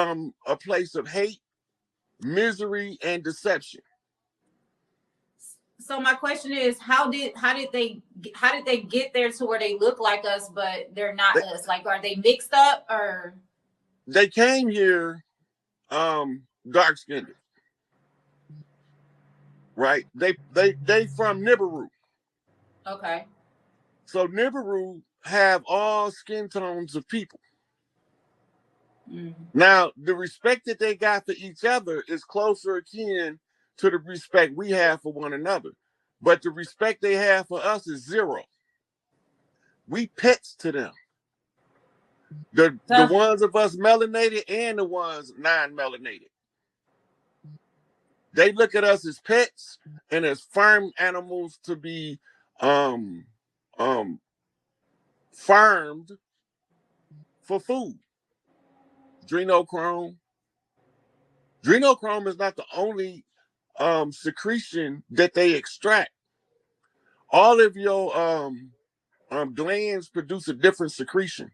from a place of hate, misery, and deception. So my question is, how did they get there to where they look like us, but they're not us? Like, are they mixed up, or they came here dark skinned? Right? They from NIBIRU. Okay. So NIBIRU have all skin tones of people. Now, the respect that they got for each other is closer akin to the respect we have for one another. But the respect they have for us is zero. We pets to them. The ones of us melanated and the ones non-melanated. They look at us as pets and as farm animals to be farmed for food. Adrenochrome. Adrenochrome is not the only secretion that they extract. All of your glands produce a different secretion.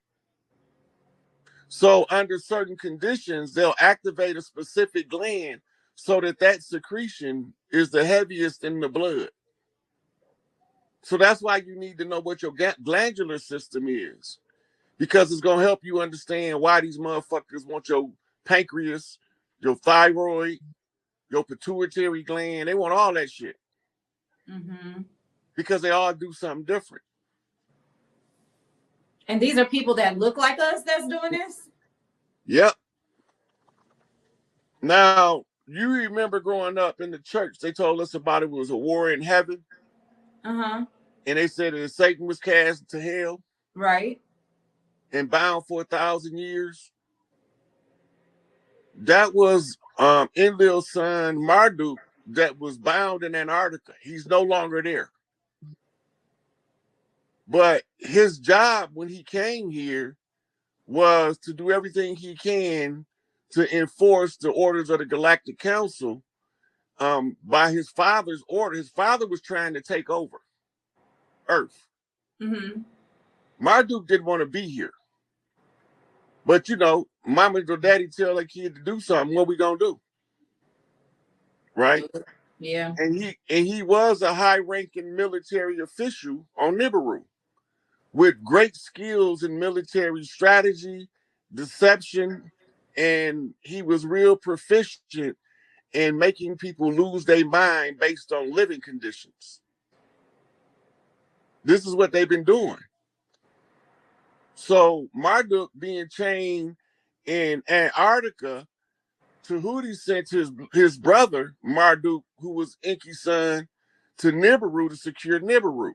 So under certain conditions, they'll activate a specific gland so that secretion is the heaviest in the blood. So that's why you need to know what your glandular system is, because it's going to help you understand why these motherfuckers want your pancreas, your thyroid, your pituitary gland. They want all that shit. Because they all do something different. And these are people that look like us that's doing this? Yep. Now, you remember growing up in the church, they told us about it was a war in heaven. And they said that Satan was cast to hell. Right. And bound for 1,000 years. That was Enlil's son, Marduk, that was bound in Antarctica. He's no longer there. But his job when he came here was to do everything he can to enforce the orders of the Galactic Council by his father's order. His father was trying to take over Earth. Marduk didn't want to be here. But, you know, mama or daddy tell their kid to do something, what we gonna do? Right? Yeah. And he was a high-ranking military official on NIBIRU with great skills in military strategy, deception, and he was real proficient in making people lose their mind based on living conditions. This is what they've been doing. So Marduk being chained in Antarctica, Tahuti sent his brother, Marduk, who was Enki's son, to NIBIRU to secure NIBIRU.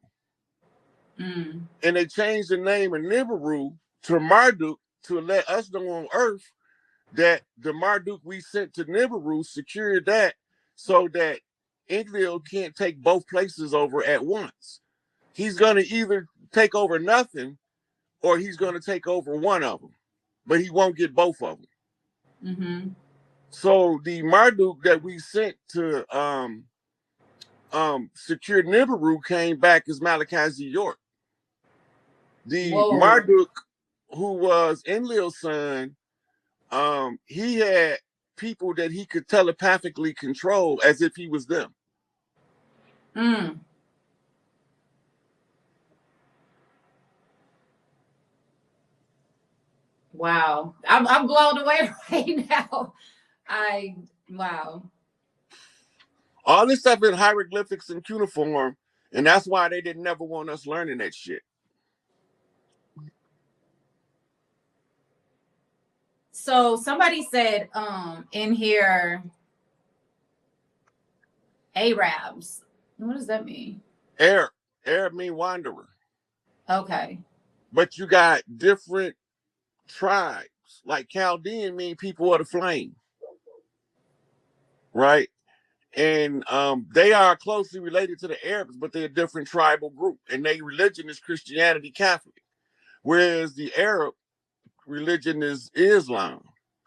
And they changed the name of NIBIRU to Marduk to let us know on Earth that the Marduk we sent to NIBIRU secured that so that Enlil can't take both places over at once. He's going to either take over nothing or he's going to take over one of them, but he won't get both of them. So the Marduk that we sent to secure NIBIRU came back as Malachi Z. York. The Marduk, who was Enlil's son, he had people that he could telepathically control as if he was them. Wow. I'm blown away right now. Wow. All this stuff in hieroglyphics and cuneiform, and that's why they didn't never want us learning that shit. So somebody said in here, Arabs. What does that mean? Arab mean wanderer. Okay. But you got different tribes. Like Chaldean mean people of the flame. Right? And they are closely related to the Arabs, but they're a different tribal group. And their religion is Christianity Catholic. Whereas the Arab religion is Islam.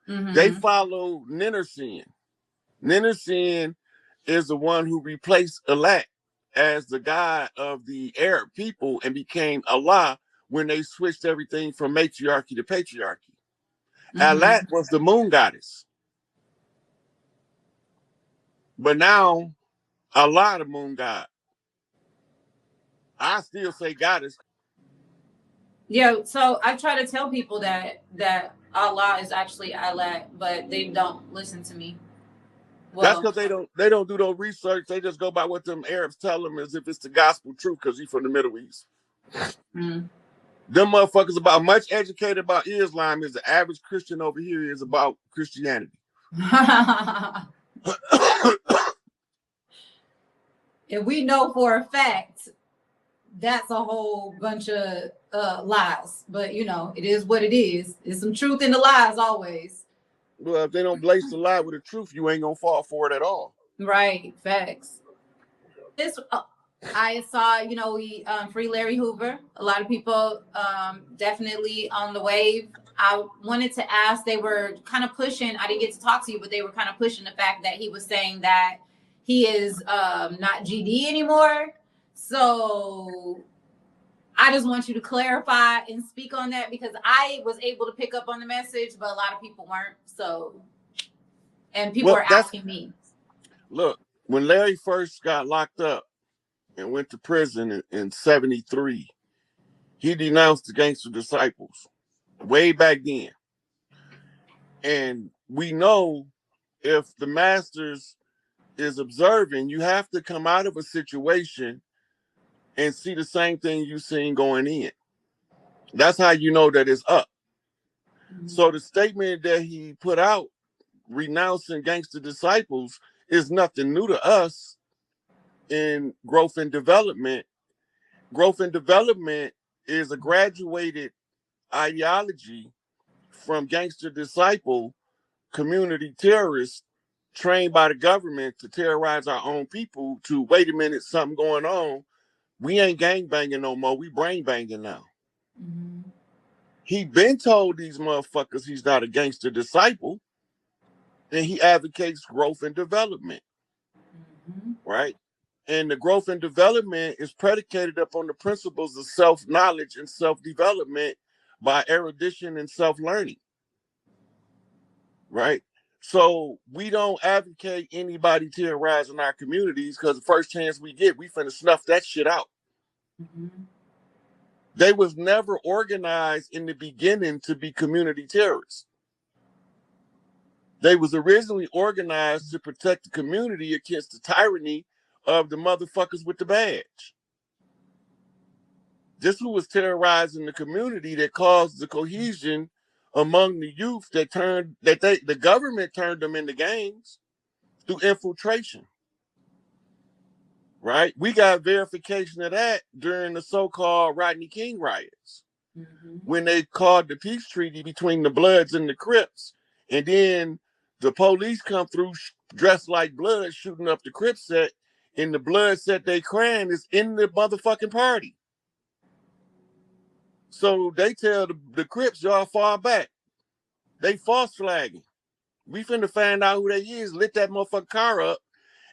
They follow Ninursin. Ninursin is the one who replaced Allah as the god of the Arab people and became Allah when they switched everything from matriarchy to patriarchy. Alat was the moon goddess. But now, Allah the moon god. I still say goddess. Yeah, so I try to tell people that Allah is actually Allah, but they don't listen to me. That's Well, because they don't do no research. They just go by what them Arabs tell them as if it's the gospel truth because he's from the Middle East. Them motherfuckers about much educated about Islam is the average Christian over here is about Christianity. And we know for a fact that's a whole bunch of lies. But you know, it is what it is. There's some truth in the lies always. Well, if they don't blaze the lie with the truth, you ain't gonna fall for it at all. Right, facts. This I saw, you know, we free Larry Hoover. A lot of people definitely on the wave. I wanted to ask, they were kind of pushing, I didn't get to talk to you, but they were kind of pushing the fact that he was saying that he is not GD anymore. So I just want you to clarify and speak on that because I was able to pick up on the message, but a lot of people weren't. So, and people were asking me. Look, when Larry first got locked up and went to prison in 73, he denounced the gangster disciples way back then. And we know if the masters is observing, you have to come out of a situation and see the same thing you seen going in. That's how you know that it's up. So the statement that he put out renouncing gangster disciples is nothing new to us in growth and development. Growth and development is a graduated ideology from gangster disciple community terrorists trained by the government to terrorize our own people to wait a minute, something going on. We ain't gang banging no more. We brain banging now. He been told these motherfuckers he's not a gangster disciple, and he advocates growth and development, right? And the growth and development is predicated upon the principles of self-knowledge and self-development by erudition and self-learning, right? So we don't advocate anybody terrorizing our communities because the first chance we get, we finna snuff that shit out. They was never organized in the beginning to be community terrorists. They was originally organized to protect the community against the tyranny of the motherfuckers with the badge. This was terrorizing the community that caused the cohesion among the youth the government turned them into gangs through infiltration. Right? We got verification of that during the so-called Rodney King riots. When they called the peace treaty between the Bloods and the Crips, and then the police come through dressed like Bloods shooting up the Crip set, and the Blood set they crying is in the motherfucking party. So they tell the Crips, y'all fall back. They false flagging. We finna find out who they is, lit that motherfucking car up,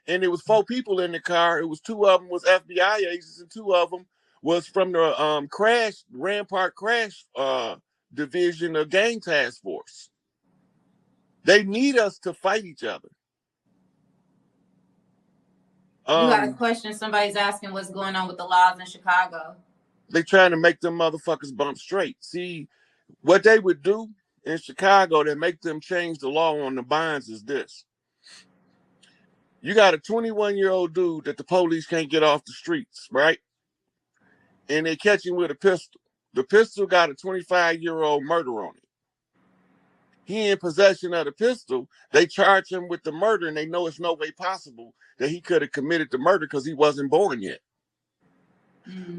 and it was 4 people in the car. It was 2 of them was FBI agents, and 2 of them was from the Rampart Crash division of gang task force. They need us to fight each other. You got a question. Somebody's asking what's going on with the laws in Chicago. They trying to make them motherfuckers bump straight. See, what they would do in Chicago that make them change the law on the bonds is this. You got a 21-year-old dude that the police can't get off the streets, right? And they catch him with a pistol. The pistol got a 25-year-old murder on it. He in possession of the pistol. They charge him with the murder, and they know it's no way possible that he could have committed the murder because he wasn't born yet.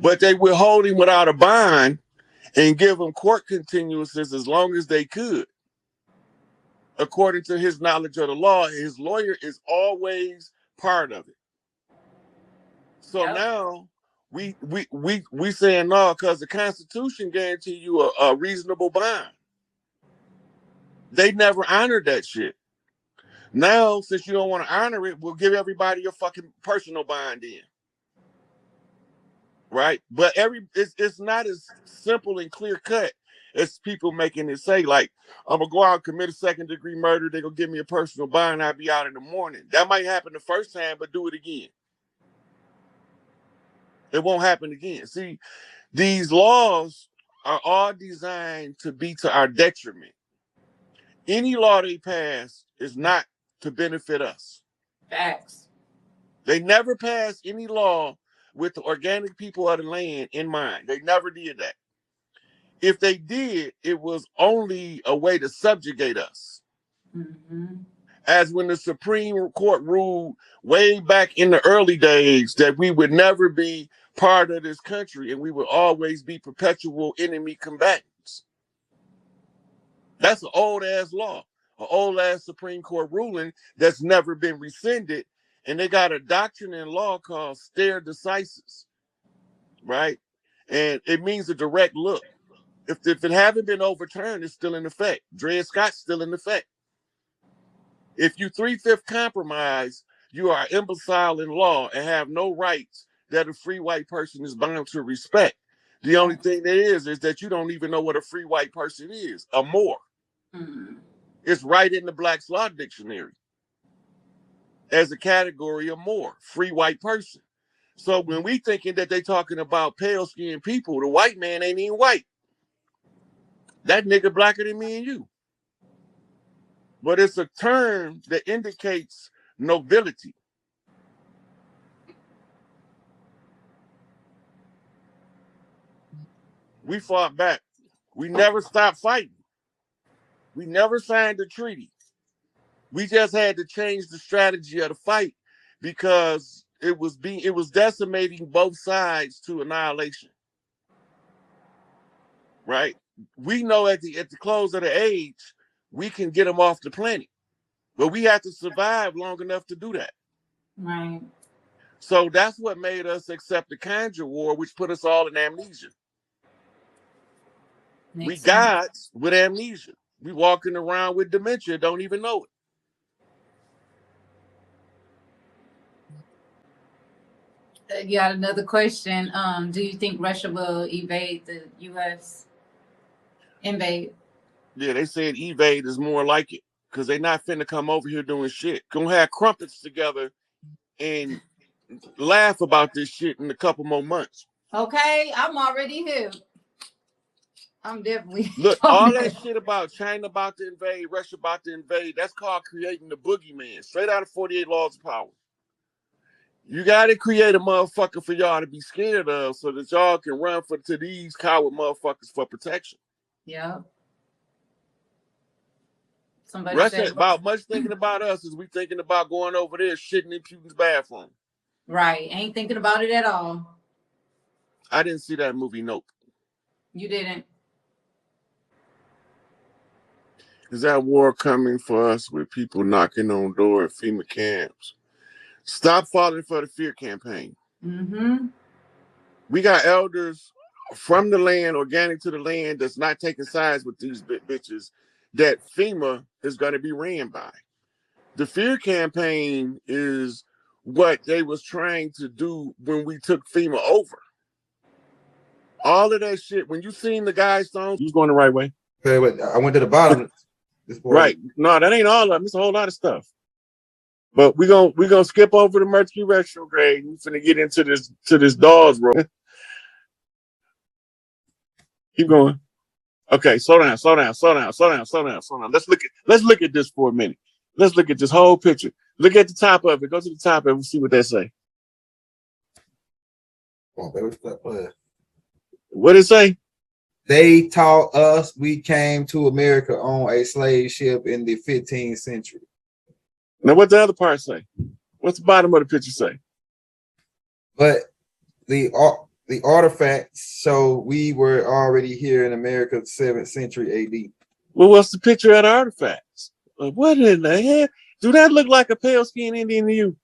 But they would hold him without a bond and give him court continuances as long as they could. According to his knowledge of the law, his lawyer is always part of it. So now we saying no because the Constitution guarantee you a reasonable bond. They never honored that shit. Now, since you don't want to honor it, we'll give everybody a fucking personal bond in. Right? But it's not as simple and clear cut It's people making it say, like, I'm going to go out and commit a second-degree murder. They're going to give me a personal bond and I'll be out in the morning. That might happen the first time, but do it again. It won't happen again. See, these laws are all designed to be to our detriment. Any law they pass is not to benefit us. Facts. They never passed any law with the organic people of the land in mind. They never did that. If they did, it was only a way to subjugate us. Mm-hmm. As when the Supreme Court ruled way back in the early days that we would never be part of this country and we would always be perpetual enemy combatants. That's an old ass law, an old ass Supreme Court ruling that's never been rescinded. And they got a doctrine in law called stare decisis, right? And it means a direct look. If it haven't been overturned, it's still in effect. Dred Scott's still in effect. If you 3/5 compromise, you are imbecile in law and have no rights that a free white person is bound to respect. The only thing there is that you don't even know what a free white person is, a Moor. Mm-hmm. It's right in the Black's Law Dictionary as a category of Moor, free white person. So when we thinking that they talking about pale-skinned people, the white man ain't even white. That nigga blacker than me and you. But it's a term that indicates nobility. We fought back. We never stopped fighting. We never signed a treaty. We just had to change the strategy of the fight because it was decimating both sides to annihilation. Right? We know at the close of the age, we can get them off the planet, but we have to survive long enough to do that. Right. So that's what made us accept the Conjure War, which put us all in amnesia. We gods with amnesia. We walking around with dementia, don't even know it. You got another question. Do you think Russia will evade the U.S.? Invade? Yeah, they said evade is more like it because they not finna come over here doing shit. Gonna have crumpets together and laugh about this shit in a couple more months. Okay, I'm already here. I'm definitely look. All that shit about China about to invade, Russia about to invade. That's called creating the boogeyman. Straight out of 48 Laws of Power. You got to create a motherfucker for y'all to be scared of, so that y'all can run to these coward motherfuckers for protection. Yeah. Somebody Russia said about much thinking about us as we thinking about going over there shitting in Putin's bathroom. Right. Ain't thinking about it at all. I didn't see that movie. Nope. You didn't. Is that war coming for us with people knocking on door at FEMA camps? Stop falling for the fear campaign. Mm-hmm. We got elders from the land, organic to the land, that's not taking sides with these bitches that FEMA is going to be ran by. The fear campaign is what they was trying to do when we took FEMA over. All of that shit, when you seen the guy stones, you was going the right way. Okay, but I went to the bottom. Right. No, that ain't all of them. It's a whole lot of stuff. But we're gonna skip over the Mercury retrograde. We're finna get into this Dawes road. Keep going. Okay, slow down. Let's look at this for a minute. Let's look at this whole picture. Look at the top of it. Go to the top of it and see what they say. Come on, baby. Stop playing. What it say? They taught us we came to America on a slave ship in the 15th century. Now, what the other part say? What's the bottom of the picture say? But the artifacts show we were already here in America 7th century AD. Well, what's the picture of the artifacts? What in the hell? Do that look like a pale skinned Indian to you?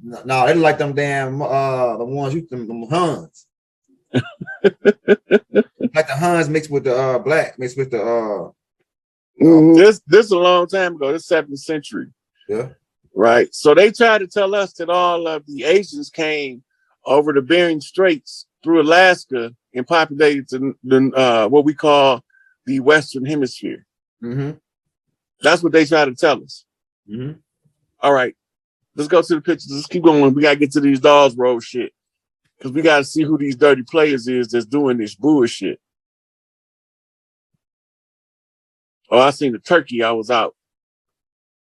No, they look like them damn the ones them Huns. Like the Huns mixed with the black, mixed with the this a long time ago. This 7th century. Yeah. Right. So they tried to tell us that all of the Asians came over the Bering Straits through Alaska and populated the what we call the Western Hemisphere. Mm-hmm. That's what they try to tell us. Mm-hmm. All right, let's go to the pictures. Let's keep going. We gotta get to these dolls roll shit because we gotta see who these dirty players is that's doing this bullshit. Oh, I seen the turkey. I was out.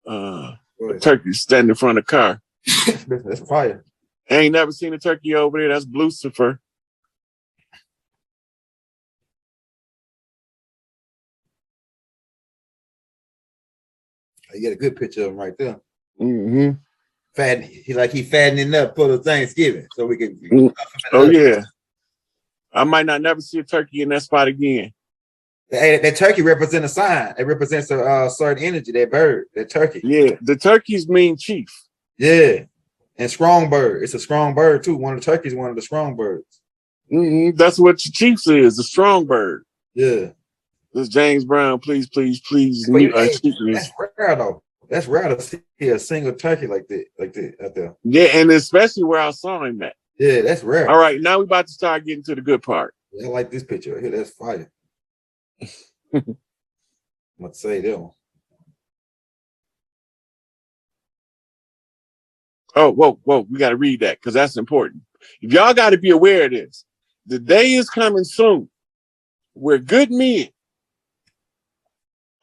The turkey standing in front of the car. That's fire. I ain't never seen a turkey over there. That's Lucifer. You get a good picture of him right there. Mm-hmm. He fattening up for the Thanksgiving, so we can. Oh yeah. I might not never see a turkey in that spot again. That turkey represents a sign. It represents a certain energy. That bird, that turkey. Yeah, the turkeys mean chief. Yeah, and strong bird. It's a strong bird too. One of the turkeys, one of the strong birds. Mm-hmm. That's what your chiefs is, the strong bird. Yeah. This James Brown, please. That's rare though. That's rare to see a single turkey like that out there. Yeah, and especially where I saw him at. Yeah, that's rare. All right, now we about to start getting to the good part. Yeah, I like this picture right here. That's fire. I'm gonna say that one. Oh, whoa, we gotta read that because that's important. If y'all gotta be aware of this, the day is coming soon where good men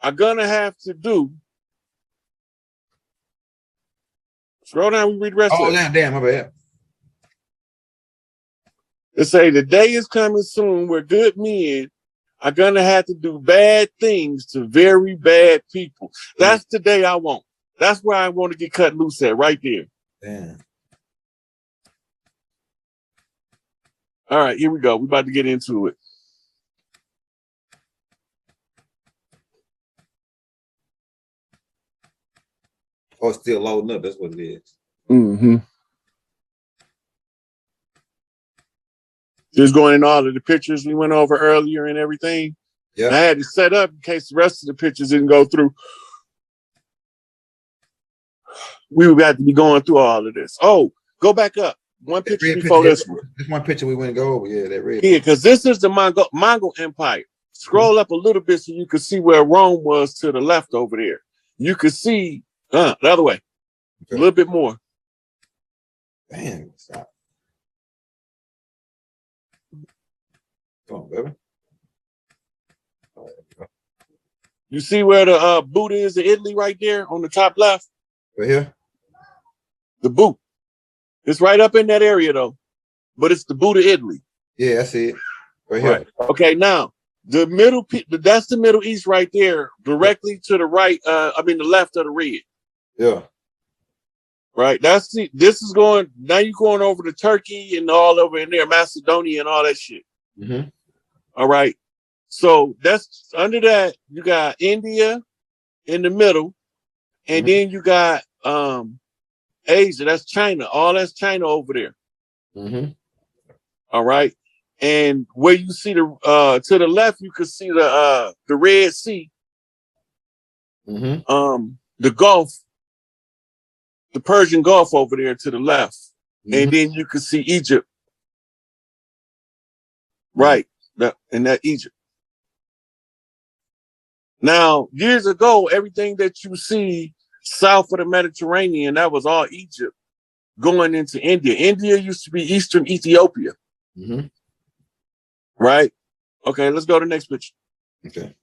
are gonna have to do. Scroll down, we read the rest of it. Damn, my bad. It say the day is coming soon where good men are gonna have to do bad things to very bad people. That's the day I want. That's where I want to get cut loose at, right there. Damn. All right, here we go. We're about to get into it. Oh, it's still loading up. That's what it is. Mm-hmm. Just going in all of the pictures we went over earlier and everything. Yeah. I had to set up in case the rest of the pictures didn't go through. We would have to be going through all of this. Oh, go back up. One picture before this one. This one picture we wouldn't go over. Yeah, that red. Yeah, because this is the Mongol Empire. Scroll up a little bit so you can see where Rome was to the left over there. You can see the other way. Okay. A little bit more. Damn, stop. Come on, baby. You see where the boot is in Italy right there on the top left? Right here? The boot. It's right up in that area though. But it's the boot of Italy. Yeah, I see it. Right here. Right. Okay, now the middle, that's the Middle East right there, directly to the right, the left of the red. Yeah. Right. This is going, now you're going over to Turkey and all over in there, Macedonia and all that shit. Mm-hmm. All right. So that's under that, you got India in the middle, and then you got Asia, that's China. All that's China over there. Mm-hmm. All right. And where you see the to the left, you can see the Red Sea. Mm-hmm. The Gulf, the Persian Gulf over there to the left. Mm-hmm. And then you can see Egypt. Right. And that Egypt. Now, years ago, everything that you see south of the Mediterranean, that was all Egypt going into India. India used to be Eastern Ethiopia. Mm-hmm. Right? Okay, let's go to the next picture. Okay.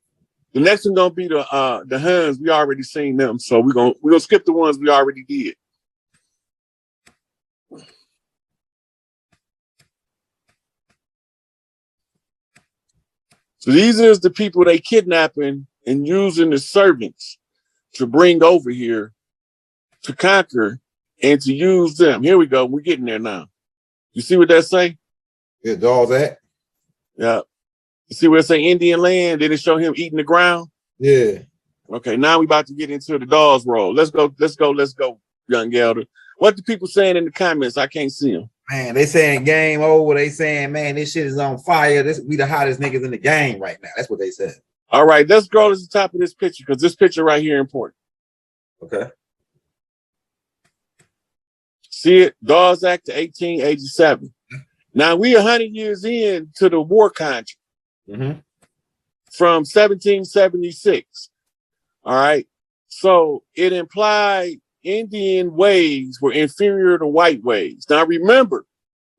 The next one gonna be the Huns. We already seen them, so we're gonna skip the ones we already did. So these is the people they kidnapping and using as servants to bring over here to conquer and to use them. Here we go. We're getting there now. You see what that say? Yeah, all that. Yeah. You see where it say Indian land? Did it show him eating the ground? Yeah. Okay, now we about to get into the dolls roll. Let's go, young Gelder. What the people saying in the comments? I can't see them. Man, they saying game over. They saying, man, this shit is on fire. We the hottest niggas in the game right now. That's what they said. All right, let's scroll to the top of this picture because this picture right here is important. Okay. See it? Dawes Act of 1887. Now we 100 years in to the war contract. Mm-hmm. from 1776. All right. So it implied Indian ways were inferior to white ways. Now remember,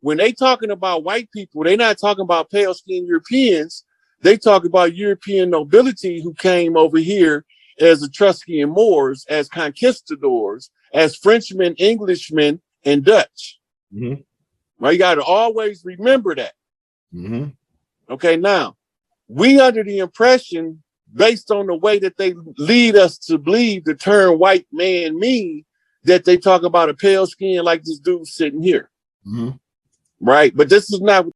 when they talking about white people, they're not talking about pale-skinned Europeans. They talk about European nobility who came over here as Etruscan Moors, as conquistadors, as Frenchmen, Englishmen, and Dutch. Mm-hmm. Well, you got to always remember that. Mm-hmm. Okay, now, we under the impression, based on the way that they lead us to believe the term white man mean, that they talk about a pale skin like this dude sitting here. Mm-hmm. Right? But this is not